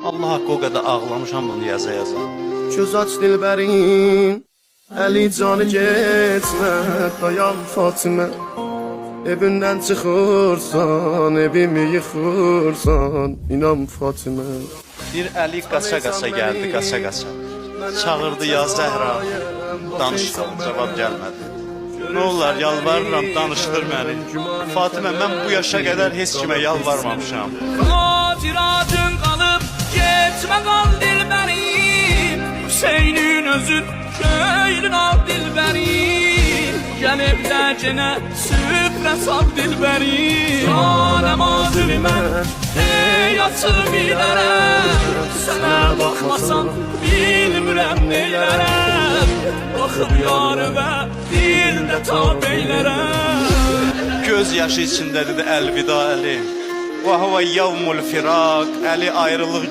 Allah haqqı o qədər ağlamışam bunu yaza. Göz aç dilbərim, əli canı geçmə, dayan Fatimə. Evindən çıxırsan, evimi yıxırsan, inan Fatimə. Bir Əli qaça-qaça gəldi, qaça-qaça. Çağırdı ya Zəhra, danışdım, cavab gəlmədi. Nə olar, yalvarıram, danışdır məni. Fatimə, mən bu yaşa qədər heç kimə yalvarmamışam. Xatiratın qalıb, getmə qal dilbərim. Hüseynin özün, köylün al dilbərim. Gəl evdəcinə, süfrə sal dilbərim. Canəm azülmə, ey açıb ilərəm. Sənə baxmasan, bilmirəm neylərəm. Baxıb yarıma, dildə tab eylərəm. Göz yaşı içində dedi əlvida Əli. Və huvə yevmul firaq, Əli ayrılıq